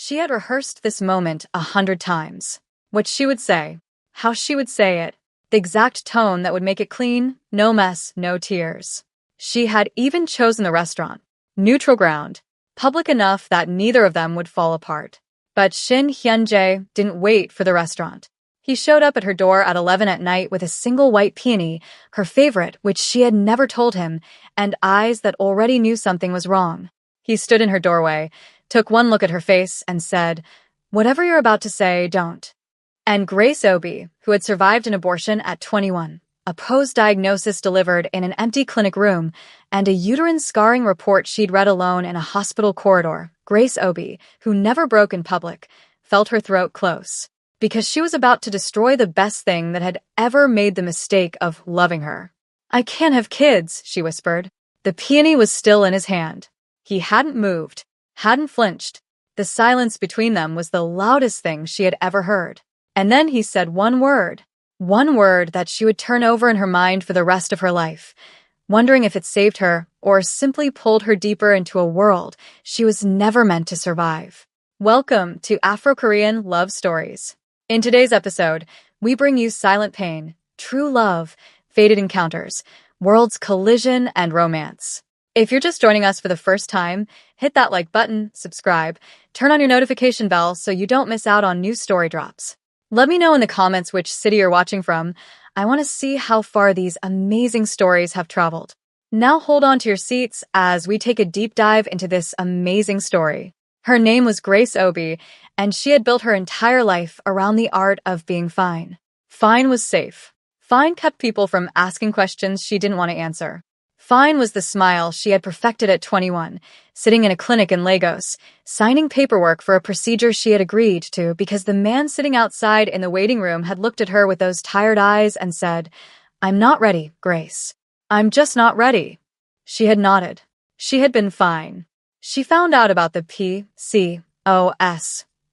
She had rehearsed this moment 100 times. What she would say, how she would say it, the exact tone that would make it clean, no mess, no tears. She had even chosen the restaurant, neutral ground, public enough that neither of them would fall apart. But Shin Hyunjae didn't wait for the restaurant. He showed up at her door at 11 at night with a single white peony, her favorite, which she had never told him, and eyes that already knew something was wrong. He stood in her doorway, took one look at her face, and said, "Whatever you're about to say, don't." And Grace Obi, who had survived an abortion at 21, a post-diagnosis delivered in an empty clinic room, and a uterine scarring report she'd read alone in a hospital corridor, Grace Obi, who never broke in public, felt her throat close, because she was about to destroy the best thing that had ever made the mistake of loving her. "I can't have kids," she whispered. The peony was still in his hand. He hadn't moved, hadn't flinched. The silence between them was the loudest thing she had ever heard. And then he said one word that she would turn over in her mind for the rest of her life, wondering if it saved her or simply pulled her deeper into a world she was never meant to survive. Welcome to Afro-Korean Love Stories. In today's episode, we bring you silent pain, true love, fated encounters, worlds collision, and romance. If you're just joining us for the first time, hit that like button, subscribe, turn on your notification bell so you don't miss out on new story drops. Let me know in the comments which city you're watching from. I want to see how far these amazing stories have traveled. Now hold on to your seats as we take a deep dive into this amazing story. Her name was Grace Obi, and she had built her entire life around the art of being fine. Fine was safe. Fine kept people from asking questions she didn't want to answer. Fine was the smile she had perfected at 21, sitting in a clinic in Lagos, signing paperwork for a procedure she had agreed to because the man sitting outside in the waiting room had looked at her with those tired eyes and said, "I'm not ready, Grace. I'm just not ready." She had nodded. She had been fine. She found out about the PCOS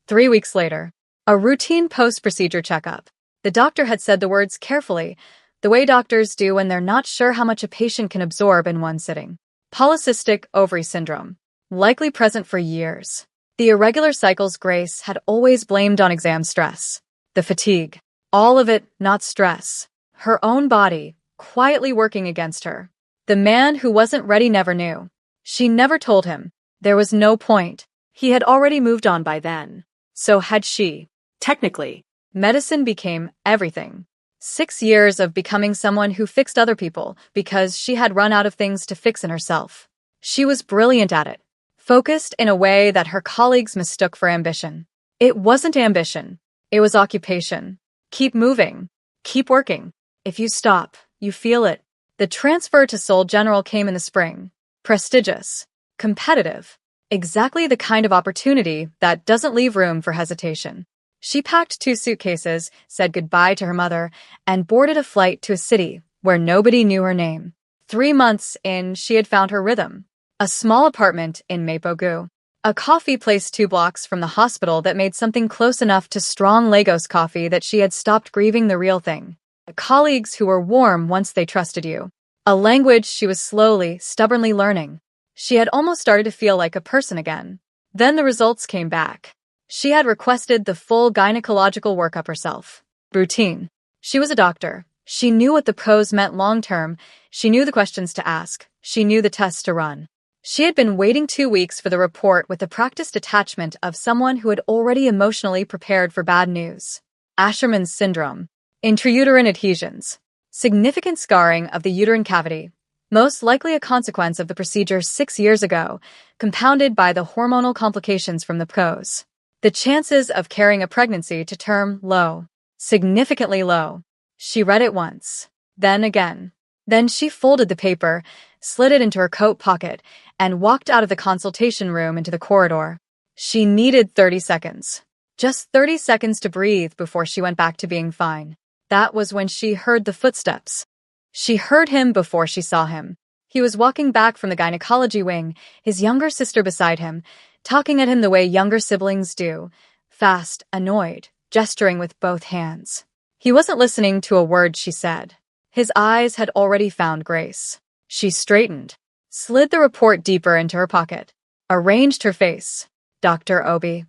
3 weeks later, a routine post-procedure checkup. The doctor had said the words carefully, the way doctors do when they're not sure how much a patient can absorb in one sitting. Polycystic ovary syndrome, likely present for years. The irregular cycles Grace had always blamed on exam stress. The fatigue. All of it, not stress. Her own body, quietly working against her. The man who wasn't ready never knew. She never told him. There was no point. He had already moved on by then. So had she. Technically, medicine became everything. 6 years of becoming someone who fixed other people because she had run out of things to fix in herself. She was brilliant at it, focused in a way that her colleagues mistook for ambition. It wasn't ambition. It was occupation. Keep moving. Keep working. If you stop, you feel it. The transfer to Seoul General came in the spring. Prestigious. Competitive. Exactly the kind of opportunity that doesn't leave room for hesitation. She packed 2 suitcases, said goodbye to her mother, and boarded a flight to a city where nobody knew her name. 3 months in, she had found her rhythm. A small apartment in Mapogu. A coffee place 2 blocks from the hospital that made something close enough to strong Lagos coffee that she had stopped grieving the real thing. Colleagues who were warm once they trusted you. A language she was slowly, stubbornly learning. She had almost started to feel like a person again. Then the results came back. She had requested the full gynecological workup herself. Routine. She was a doctor. She knew what the pros meant long-term. She knew the questions to ask. She knew the tests to run. She had been waiting 2 weeks for the report with the practiced detachment of someone who had already emotionally prepared for bad news. Asherman's syndrome. Intrauterine adhesions. Significant scarring of the uterine cavity. Most likely a consequence of the procedure 6 years ago, compounded by the hormonal complications from the PCOS. The chances of carrying a pregnancy to term low. Significantly low. She read it once. Then again. Then she folded the paper, slid it into her coat pocket, and walked out of the consultation room into the corridor. She needed 30 seconds. Just 30 seconds to breathe before she went back to being fine. That was when she heard the footsteps. She heard him before she saw him. He was walking back from the gynecology wing, his younger sister beside him, talking at him the way younger siblings do, fast, annoyed, gesturing with both hands. He wasn't listening to a word she said. His eyes had already found Grace. She straightened, slid the report deeper into her pocket, arranged her face. "Dr. Obi."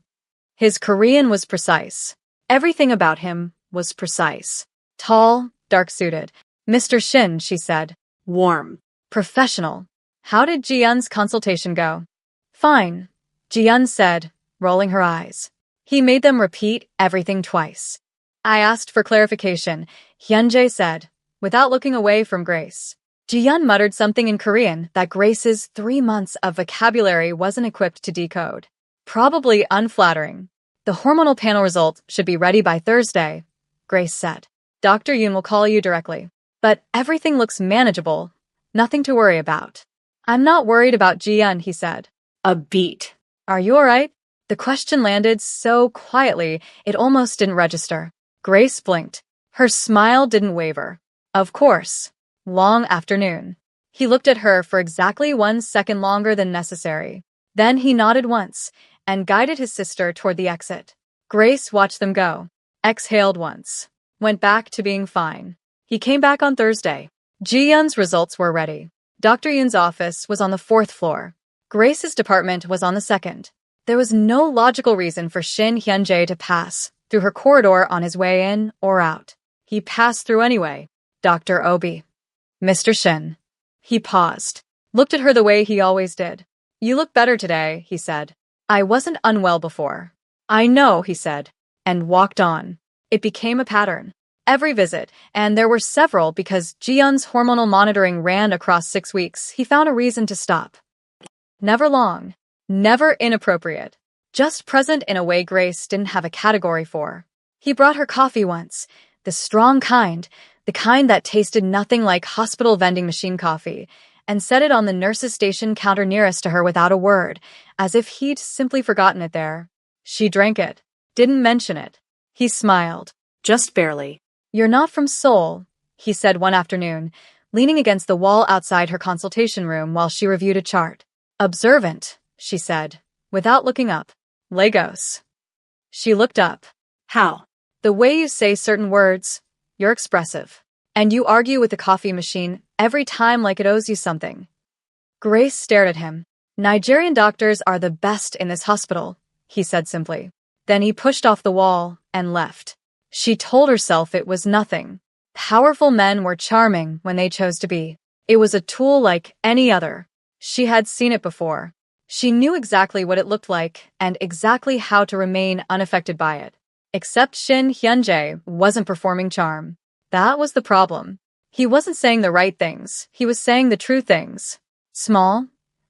His Korean was precise. Everything about him was precise. Tall, dark-suited. Mr. Shin, she said. Warm. Professional. How did Ji-Eun's consultation go? Fine, Ji-Eun said, rolling her eyes. He made them repeat everything twice. I asked for clarification, Hyunjae said, without looking away from Grace. Ji-Eun muttered something in Korean that Grace's 3 months of vocabulary wasn't equipped to decode. Probably unflattering. The hormonal panel result should be ready by Thursday, Grace said. Dr. Yoon will call you directly. But everything looks manageable. Nothing to worry about. I'm not worried about Ji-Eun, he said. A beat. Are you all right? The question landed so quietly it almost didn't register. Grace blinked. Her smile didn't waver. Of course. Long afternoon. He looked at her for exactly 1 second longer than necessary. Then he nodded once and guided his sister toward the exit. Grace watched them go. Exhaled once. Went back to being fine. He came back on Thursday. Ji-Eun's results were ready. Dr. Yoon's office was on the 4th floor. Grace's department was on the 2nd. There was no logical reason for Shin Hyunjae to pass through her corridor on his way in or out. He passed through anyway. Dr. Obi. Mr. Shin. He paused, looked at her the way he always did. You look better today, he said. I wasn't unwell before. I know, he said, and walked on. It became a pattern. Every visit, and there were several because Ji-Eun's hormonal monitoring ran across 6 weeks, he found a reason to stop. Never long. Never inappropriate. Just present in a way Grace didn't have a category for. He brought her coffee once, the strong kind, the kind that tasted nothing like hospital vending machine coffee, and set it on the nurse's station counter nearest to her without a word, as if he'd simply forgotten it there. She drank it. Didn't mention it. He smiled. Just barely. You're not from Seoul, he said one afternoon, leaning against the wall outside her consultation room while she reviewed a chart. Observant, she said, without looking up. Lagos. She looked up. How? The way you say certain words. You're expressive. And you argue with the coffee machine every time like it owes you something. Grace stared at him. Nigerian doctors are the best in this hospital, he said simply. Then he pushed off the wall and left. She told herself it was nothing. Powerful men were charming when they chose to be. It was a tool like any other. She had seen it before. She knew exactly what it looked like and exactly how to remain unaffected by it. Except Shin Hyunjae wasn't performing charm. That was the problem. He wasn't saying the right things. He was saying the true things. Small,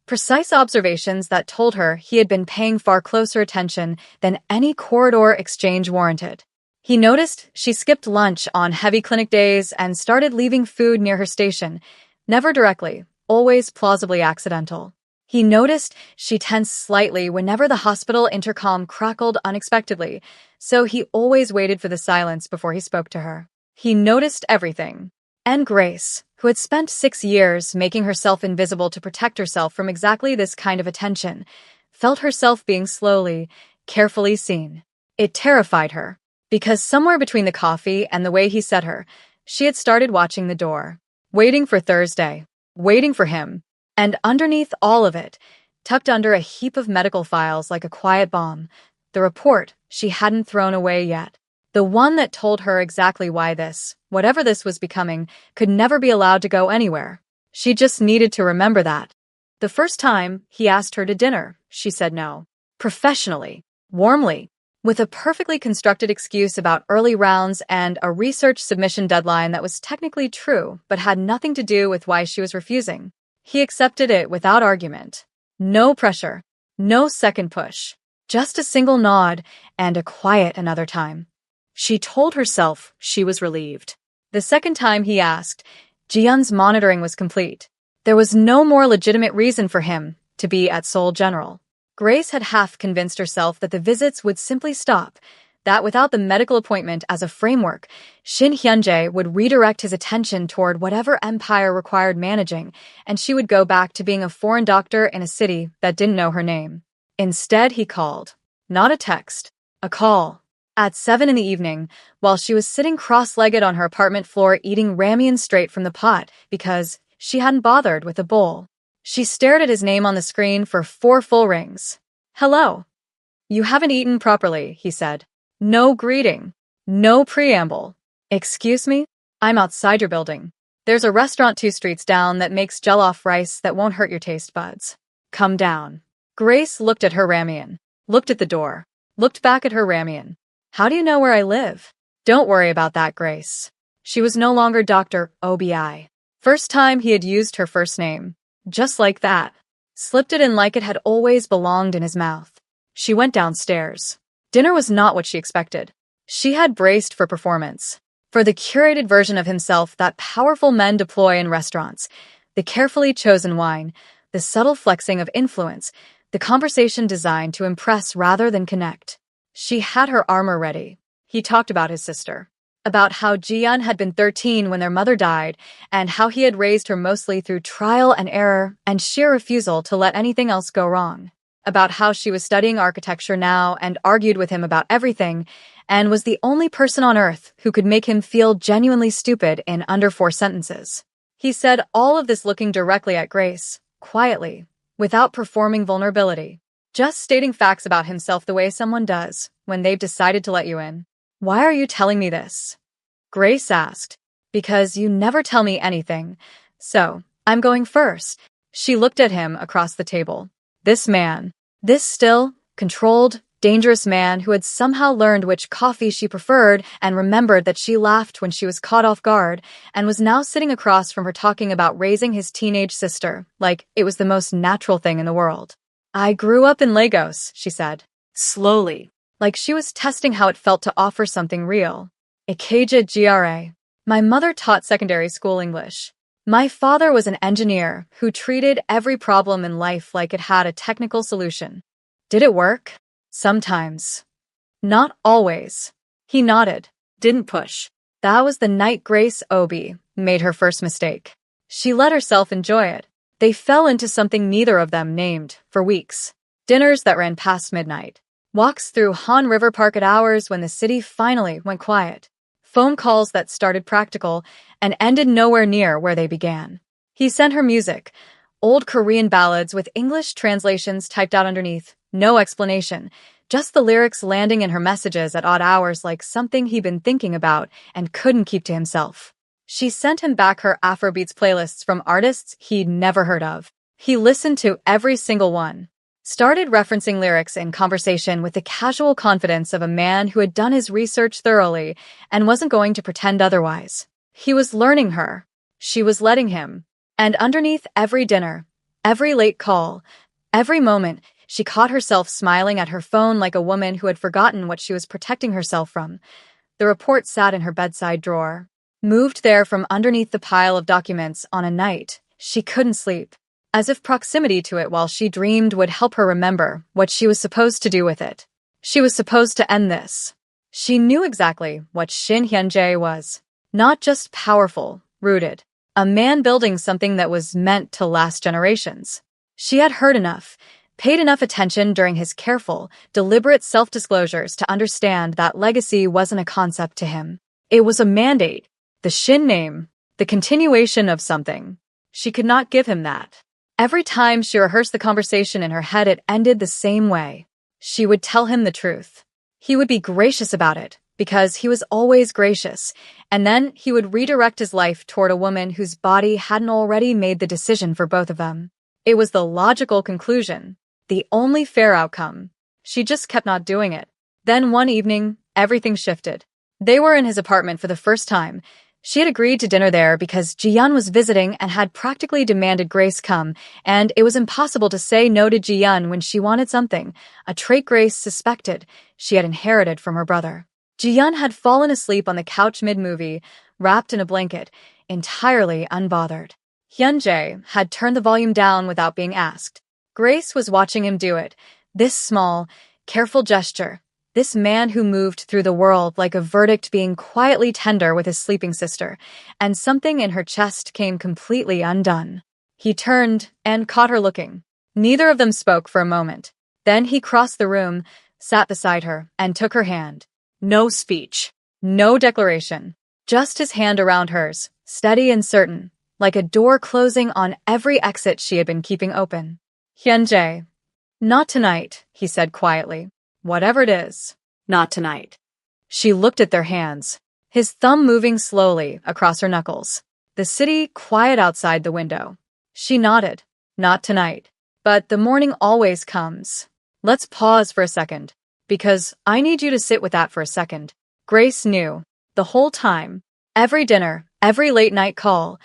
precise observations that told her he had been paying far closer attention than any corridor exchange warranted. He noticed she skipped lunch on heavy clinic days and started leaving food near her station, never directly, always plausibly accidental. He noticed she tensed slightly whenever the hospital intercom crackled unexpectedly, so he always waited for the silence before he spoke to her. He noticed everything. And Grace, who had spent 6 years making herself invisible to protect herself from exactly this kind of attention, felt herself being slowly, carefully seen. It terrified her, because somewhere between the coffee and the way he said her, she had started watching the door, waiting for Thursday, waiting for him. And underneath all of it, tucked under a heap of medical files like a quiet bomb, the report she hadn't thrown away yet. The one that told her exactly why this, whatever this was becoming, could never be allowed to go anywhere. She just needed to remember that. The first time he asked her to dinner, she said no. Professionally, warmly, with a perfectly constructed excuse about early rounds and a research submission deadline that was technically true but had nothing to do with why she was refusing. He accepted it without argument. No pressure. No second push. Just a single nod and a quiet another time. She told herself she was relieved. The second time he asked, Ji-Eun's monitoring was complete. There was no more legitimate reason for him to be at Seoul General. Grace had half convinced herself that the visits would simply stop, that without the medical appointment as a framework, Shin Hyunjae would redirect his attention toward whatever empire required managing, and she would go back to being a foreign doctor in a city that didn't know her name. Instead, he called. Not a text. A call. At 7 in the evening, while she was sitting cross-legged on her apartment floor eating ramen straight from the pot because she hadn't bothered with a bowl. She stared at his name on the screen for 4 full rings. Hello. You haven't eaten properly, he said. No greeting. No preamble. Excuse me? I'm outside your building. There's a restaurant 2 streets down that makes jollof rice that won't hurt your taste buds. Come down. Grace looked at her Ramian, looked at the door, looked back at her Ramian. How do you know where I live? Don't worry about that, Grace. She was no longer Dr. OBI. First time he had used her first name. Just like that. Slipped it in like it had always belonged in his mouth. She went downstairs. Dinner was not what she expected. She had braced for performance. For the curated version of himself that powerful men deploy in restaurants. The carefully chosen wine, the subtle flexing of influence, the conversation designed to impress rather than connect. She had her armor ready. He talked about his sister. About how Jiyeon had been 13 when their mother died, and how he had raised her mostly through trial and error and sheer refusal to let anything else go wrong. About how she was studying architecture now and argued with him about everything, and was the only person on earth who could make him feel genuinely stupid in under 4 sentences. He said all of this looking directly at Grace, quietly, without performing vulnerability. Just stating facts about himself the way someone does when they've decided to let you in. Why are you telling me this? Grace asked. Because you never tell me anything. So, I'm going first. She looked at him across the table. This man, this still, controlled, dangerous man who had somehow learned which coffee she preferred and remembered that she laughed when she was caught off guard and was now sitting across from her talking about raising his teenage sister like it was the most natural thing in the world. I grew up in Lagos, she said. Slowly. Like she was testing how it felt to offer something real. Ikeja GRA. My mother taught secondary school English. My father was an engineer who treated every problem in life like it had a technical solution. Did it work? Sometimes. Not always. He nodded. Didn't push. That was the night Grace Obi made her first mistake. She let herself enjoy it. They fell into something neither of them named for weeks. Dinners that ran past midnight. Walks through Han River Park at hours when the city finally went quiet. Phone calls that started practical and ended nowhere near where they began. He sent her music, old Korean ballads with English translations typed out underneath, no explanation, just the lyrics landing in her messages at odd hours like something he'd been thinking about and couldn't keep to himself. She sent him back her Afrobeats playlists from artists he'd never heard of. He listened to every single one. Started referencing lyrics in conversation with the casual confidence of a man who had done his research thoroughly and wasn't going to pretend otherwise. He was learning her. She was letting him. And underneath every dinner, every late call, every moment, she caught herself smiling at her phone like a woman who had forgotten what she was protecting herself from. The report sat in her bedside drawer, moved there from underneath the pile of documents on a night she couldn't sleep. As if proximity to it while she dreamed would help her remember what she was supposed to do with it. She was supposed to end this. She knew exactly what Shin Hyun-jae was. Not just powerful, rooted. A man building something that was meant to last generations. She had heard enough, paid enough attention during his careful, deliberate self-disclosures to understand that legacy wasn't a concept to him. It was a mandate. The Shin name. The continuation of something. She could not give him that. Every time she rehearsed the conversation in her head, it ended the same way. She would tell him the truth. He would be gracious about it, because he was always gracious, and then he would redirect his life toward a woman whose body hadn't already made the decision for both of them. It was the logical conclusion, the only fair outcome. She just kept not doing it. Then one evening, everything shifted. They were in his apartment for the first time. She had agreed to dinner there because Jiyeon was visiting and had practically demanded Grace come, and it was impossible to say no to Jiyeon when she wanted something, a trait Grace suspected she had inherited from her brother. Jiyeon had fallen asleep on the couch mid-movie, wrapped in a blanket, entirely unbothered. Hyun-jae had turned the volume down without being asked. Grace was watching him do it, this small, careful gesture. This man who moved through the world like a verdict being quietly tender with his sleeping sister, and something in her chest came completely undone. He turned and caught her looking. Neither of them spoke for a moment. Then he crossed the room, sat beside her, and took her hand. No speech. No declaration. Just his hand around hers, steady and certain, like a door closing on every exit she had been keeping open. Hyun-jae. Not tonight, he said quietly. Whatever it is. Not tonight. She looked at their hands, his thumb moving slowly across her knuckles. The city quiet outside the window. She nodded. Not tonight. But the morning always comes. Let's pause for a second, because I need you to sit with that for a second. Grace knew, the whole time, every dinner, every late-night call,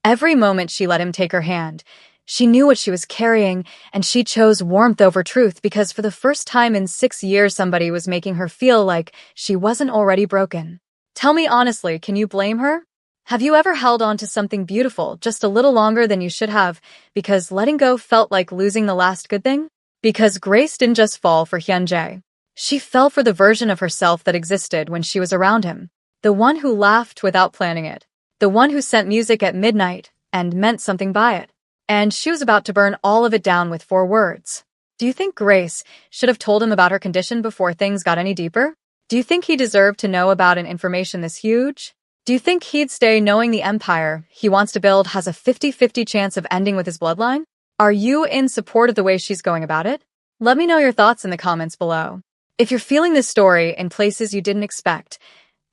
every moment she let him take her hand. She knew what she was carrying, and she chose warmth over truth because for the first time in 6 years somebody was making her feel like she wasn't already broken. Tell me honestly, can you blame her? Have you ever held on to something beautiful just a little longer than you should have because letting go felt like losing the last good thing? Because Grace didn't just fall for Hyunjae. She fell for the version of herself that existed when she was around him. The one who laughed without planning it. The one who sent music at midnight and meant something by it. And she was about to burn all of it down with 4 words. Do you think Grace should have told him about her condition before things got any deeper? Do you think he deserved to know about an information this huge? Do you think he'd stay knowing the empire he wants to build has a 50-50 chance of ending with his bloodline? Are you in support of the way she's going about it? Let me know your thoughts in the comments below. If you're feeling this story in places you didn't expect,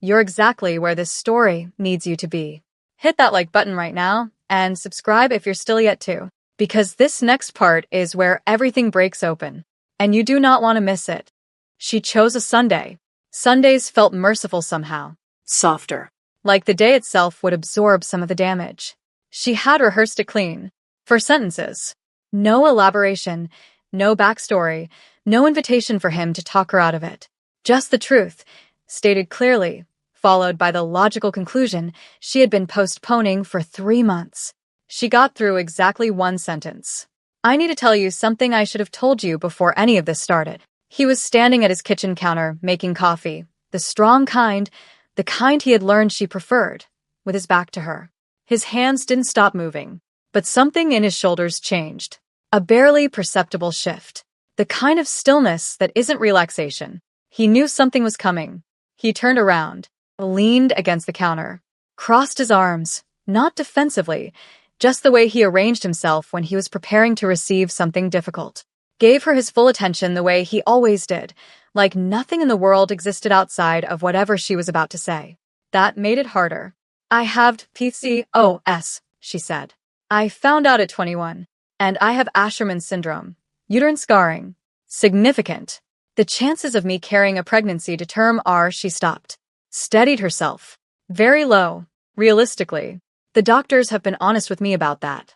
you're exactly where this story needs you to be. Hit that like button right now, and subscribe if you're still yet to, because this next part is where everything breaks open, and you do not want to miss it. She chose a Sunday. Sundays felt merciful somehow. Softer. Like the day itself would absorb some of the damage. She had rehearsed it clean. 4 sentences. No elaboration, no backstory, no invitation for him to talk her out of it. Just the truth, stated clearly, followed by the logical conclusion she had been postponing for 3 months. She got through exactly 1 sentence. I need to tell you something I should have told you before any of this started. He was standing at his kitchen counter, making coffee, the strong kind, the kind he had learned she preferred, with his back to her. His hands didn't stop moving, but something in his shoulders changed. A barely perceptible shift. The kind of stillness that isn't relaxation. He knew something was coming. He turned around, leaned against the counter, crossed his arms, not defensively, just the way he arranged himself when he was preparing to receive something difficult. Gave her his full attention the way he always did, like nothing in the world existed outside of whatever she was about to say. That made it harder. I have PCOS, she said. I found out at 21, and I have Asherman syndrome. Uterine scarring. Significant. The chances of me carrying a pregnancy to term are, she stopped. Steadied herself. Very low. Realistically. The doctors have been honest with me about that.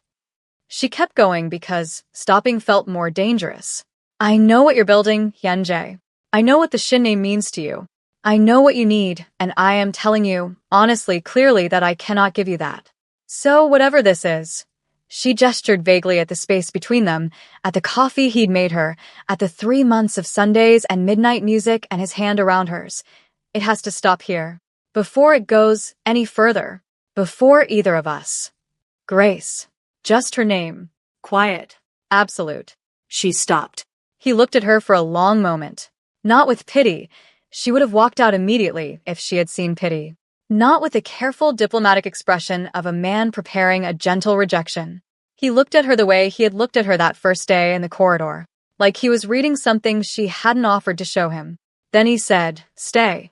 She kept going because stopping felt more dangerous. I know what you're building, Hyunjae. I know what the Shin name means to you. I know what you need, and I am telling you, honestly, clearly, that I cannot give you that. So whatever this is. She gestured vaguely at the space between them, at the coffee he'd made her, at the 3 months of Sundays and midnight music and his hand around hers. It has to stop here. Before it goes any further. Before either of us. Grace. Just her name. Quiet. Absolute. She stopped. He looked at her for a long moment. Not with pity. She would have walked out immediately if she had seen pity. Not with the careful diplomatic expression of a man preparing a gentle rejection. He looked at her the way he had looked at her that first day in the corridor, like he was reading something she hadn't offered to show him. Then he said, stay.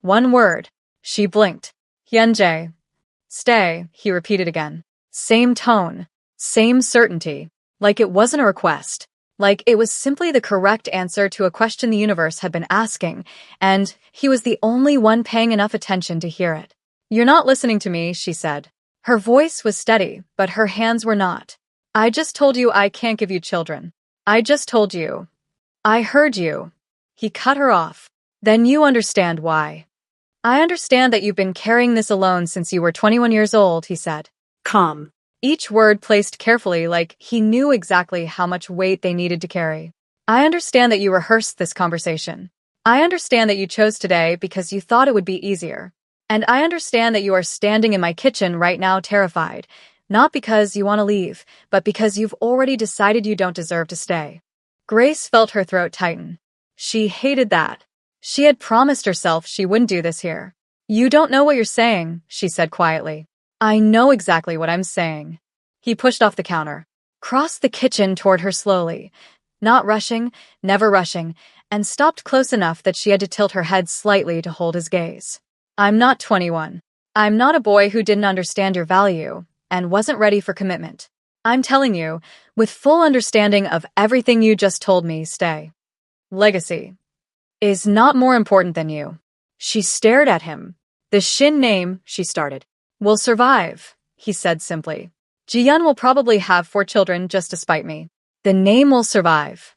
1 word. She blinked. Hyunjae. Stay, he repeated again. Same tone. Same certainty. Like it wasn't a request. Like it was simply the correct answer to a question the universe had been asking, and he was the only one paying enough attention to hear it. You're not listening to me, she said. Her voice was steady, but her hands were not. I just told you I can't give you children. I just told you. I heard you. He cut her off. Then you understand why. I understand that you've been carrying this alone since you were 21 years old, he said. Calm. Each word placed carefully, like he knew exactly how much weight they needed to carry. I understand that you rehearsed this conversation. I understand that you chose today because you thought it would be easier. And I understand that you are standing in my kitchen right now terrified, not because you want to leave, but because you've already decided you don't deserve to stay. Grace felt her throat tighten. She hated that. She had promised herself she wouldn't do this here. You don't know what you're saying, she said quietly. I know exactly what I'm saying. He pushed off the counter, crossed the kitchen toward her slowly, not rushing, never rushing, and stopped close enough that she had to tilt her head slightly to hold his gaze. I'm not 21. I'm not a boy who didn't understand your value and wasn't ready for commitment. I'm telling you, with full understanding of everything you just told me, stay. Legacy is not more important than you. She stared at him. The Shin name, she started, will survive, he said simply. Ji-yeon will probably have 4 children just to spite me. The name will survive.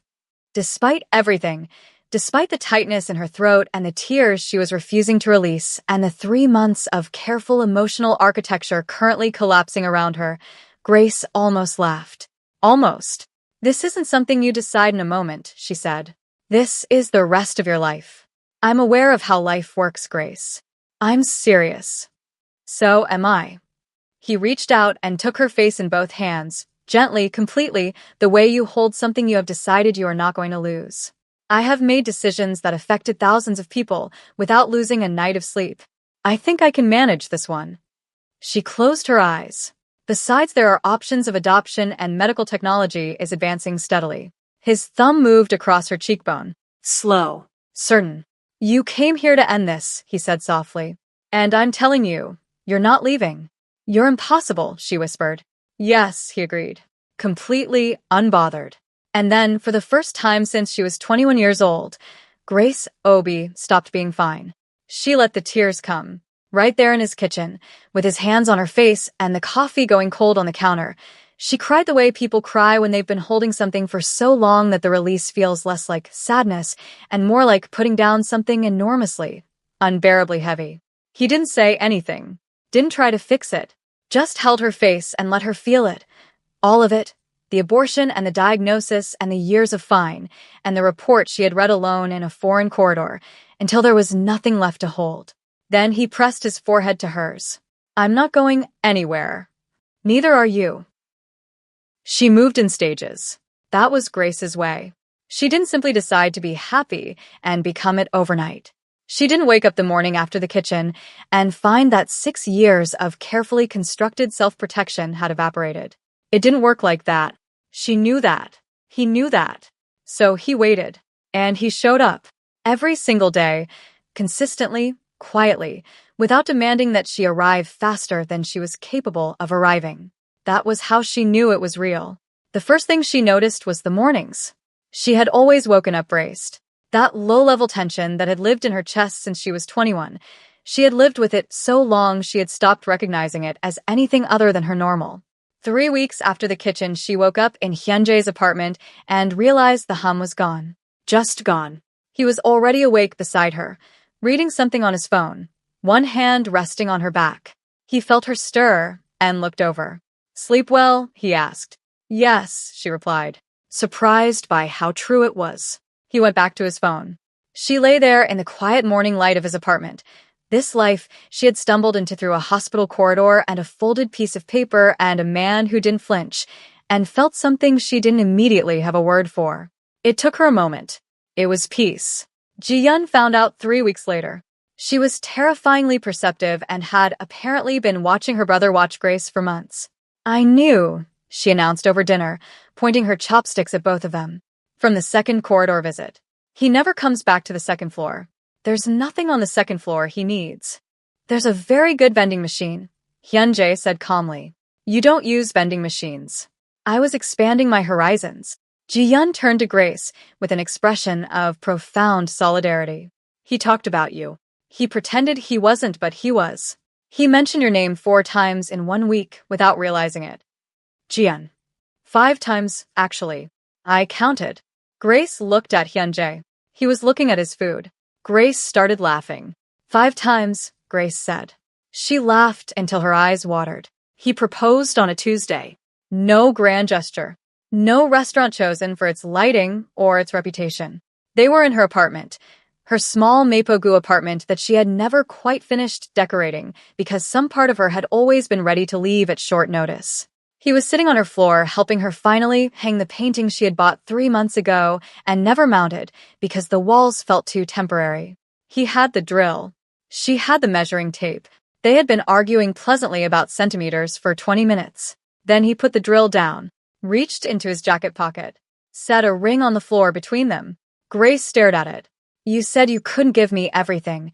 Despite everything, despite the tightness in her throat and the tears she was refusing to release and the 3 months of careful emotional architecture currently collapsing around her, Grace almost laughed. Almost. This isn't something you decide in a moment, she said. This is the rest of your life. I'm aware of how life works, Grace. I'm serious. So am I. He reached out and took her face in both hands, gently, completely, the way you hold something you have decided you are not going to lose. I have made decisions that affected thousands of people without losing a night of sleep. I think I can manage this one. She closed her eyes. Besides, there are options of adoption and medical technology is advancing steadily. His thumb moved across her cheekbone. Slow. Certain. You came here to end this, he said softly. And I'm telling you, you're not leaving. You're impossible, she whispered. Yes, he agreed. Completely unbothered. And then, for the first time since she was 21 years old, Grace Obi stopped being fine. She let the tears come. Right there in his kitchen, with his hands on her face and the coffee going cold on the counter, she cried the way people cry when they've been holding something for so long that the release feels less like sadness and more like putting down something enormously, unbearably heavy. He didn't say anything, didn't try to fix it, just held her face and let her feel it. All of it, the abortion and the diagnosis and the years of fine, and the report she had read alone in a foreign corridor, until there was nothing left to hold. Then he pressed his forehead to hers. I'm not going anywhere. Neither are you. She moved in stages. That was Grace's way. She didn't simply decide to be happy and become it overnight. She didn't wake up the morning after the kitchen and find that 6 years of carefully constructed self-protection had evaporated. It didn't work like that. She knew that. He knew that. So he waited. And he showed up. Every single day, consistently, quietly, without demanding that she arrive faster than she was capable of arriving. That was how she knew it was real. The first thing she noticed was the mornings. She had always woken up braced. That low-level tension that had lived in her chest since she was 21. She had lived with it so long she had stopped recognizing it as anything other than her normal. 3 weeks after the kitchen, she woke up in Hyunjae's apartment and realized the hum was gone. Just gone. He was already awake beside her, reading something on his phone, one hand resting on her back. He felt her stir and looked over. Sleep well? He asked. Yes, she replied, surprised by how true it was. He went back to his phone. She lay there in the quiet morning light of his apartment. This life she had stumbled into through a hospital corridor and a folded piece of paper and a man who didn't flinch, and felt something she didn't immediately have a word for. It took her a moment. It was peace. Ji-yeon found out 3 weeks later. She was terrifyingly perceptive and had apparently been watching her brother watch Grace for months. I knew, she announced over dinner, pointing her chopsticks at both of them. From the second corridor visit. He never comes back to the second floor. There's nothing on the second floor he needs. There's a very good vending machine, Hyunjae said calmly. You don't use vending machines. I was expanding my horizons. Ji-yeon turned to Grace with an expression of profound solidarity. He talked about you. He pretended he wasn't, but he was. He mentioned your name 4 times in 1 week without realizing it. Ji-yeon. 5 times, actually. I counted. Grace looked at Hyunjae. He was looking at his food. Grace started laughing. 5 times, Grace said. She laughed until her eyes watered. He proposed on a Tuesday. No grand gesture. No restaurant chosen for its lighting or its reputation. They were in her apartment, her small Mapogu apartment that she had never quite finished decorating because some part of her had always been ready to leave at short notice. He was sitting on her floor, helping her finally hang the painting she had bought 3 months ago and never mounted because the walls felt too temporary. He had the drill. She had the measuring tape. They had been arguing pleasantly about centimeters for 20 minutes. Then he put the drill down, reached into his jacket pocket, set a ring on the floor between them. Grace stared at it. You said you couldn't give me everything.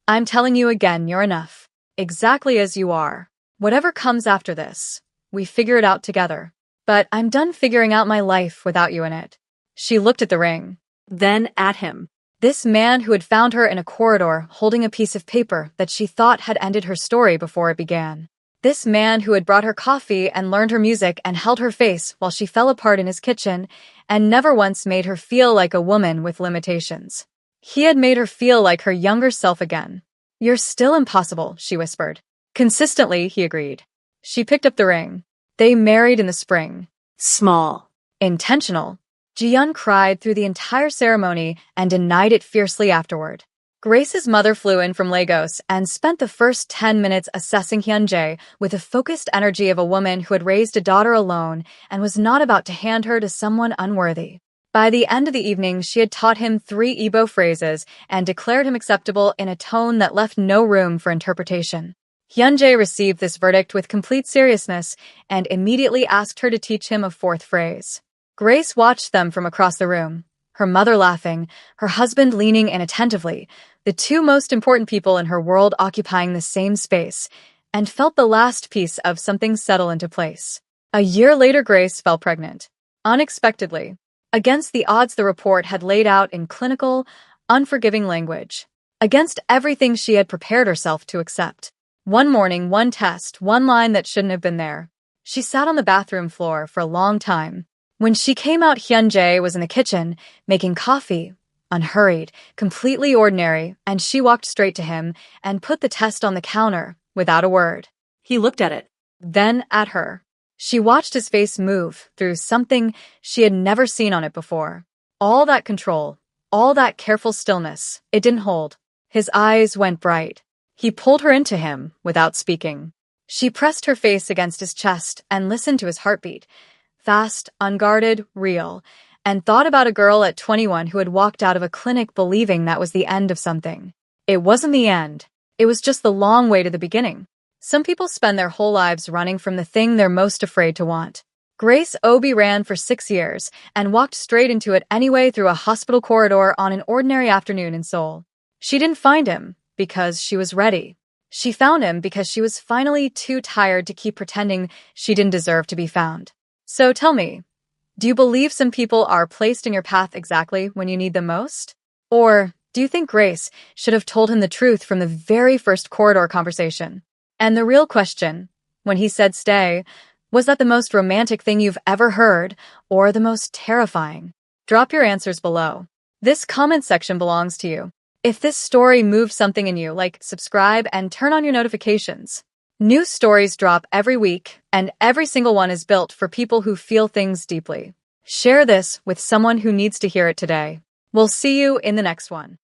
I'm telling you again, you're enough. Exactly as you are. Whatever comes after this, we figure it out together. But I'm done figuring out my life without you in it. She looked at the ring. Then at him. This man who had found her in a corridor holding a piece of paper that she thought had ended her story before it began. This man who had brought her coffee and learned her music and held her face while she fell apart in his kitchen and never once made her feel like a woman with limitations. He had made her feel like her younger self again. You're still impossible, she whispered. Consistently, he agreed. She picked up the ring. They married in the spring. Small. Intentional. Ji-yeon cried through the entire ceremony and denied it fiercely afterward. Grace's mother flew in from Lagos and spent the first 10 minutes assessing Hyunjae with the focused energy of a woman who had raised a daughter alone and was not about to hand her to someone unworthy. By the end of the evening, she had taught him 3 Igbo phrases and declared him acceptable in a tone that left no room for interpretation. Hyunjae received this verdict with complete seriousness and immediately asked her to teach him a 4th phrase. Grace watched them from across the room, her mother laughing, her husband leaning in attentively, the 2 most important people in her world occupying the same space, and felt the last piece of something settle into place. A year later, Grace fell pregnant. Unexpectedly. Against the odds the report had laid out in clinical, unforgiving language. Against everything she had prepared herself to accept. One morning, one test, one line that shouldn't have been there. She sat on the bathroom floor for a long time. When she came out, Hyunjae was in the kitchen, making coffee, unhurried, completely ordinary, and she walked straight to him and put the test on the counter, without a word. He looked at it. Then at her. She watched his face move through something she had never seen on it before. All that control, all that careful stillness, it didn't hold. His eyes went bright. He pulled her into him without speaking. She pressed her face against his chest and listened to his heartbeat. Fast, unguarded, real, and thought about a girl at 21 who had walked out of a clinic believing that was the end of something. It wasn't the end. It was just the long way to the beginning. Some people spend their whole lives running from the thing they're most afraid to want. Grace Obi ran for 6 years and walked straight into it anyway through a hospital corridor on an ordinary afternoon in Seoul. She didn't find him because she was ready. She found him because she was finally too tired to keep pretending she didn't deserve to be found. So tell me, do you believe some people are placed in your path exactly when you need them most? Or do you think Grace should have told him the truth from the very first corridor conversation? And the real question, when he said stay, was that the most romantic thing you've ever heard or the most terrifying? Drop your answers below. This comment section belongs to you. If this story moved something in you, like, subscribe, and turn on your notifications. New stories drop every week, and every single one is built for people who feel things deeply. Share this with someone who needs to hear it today. We'll see you in the next one.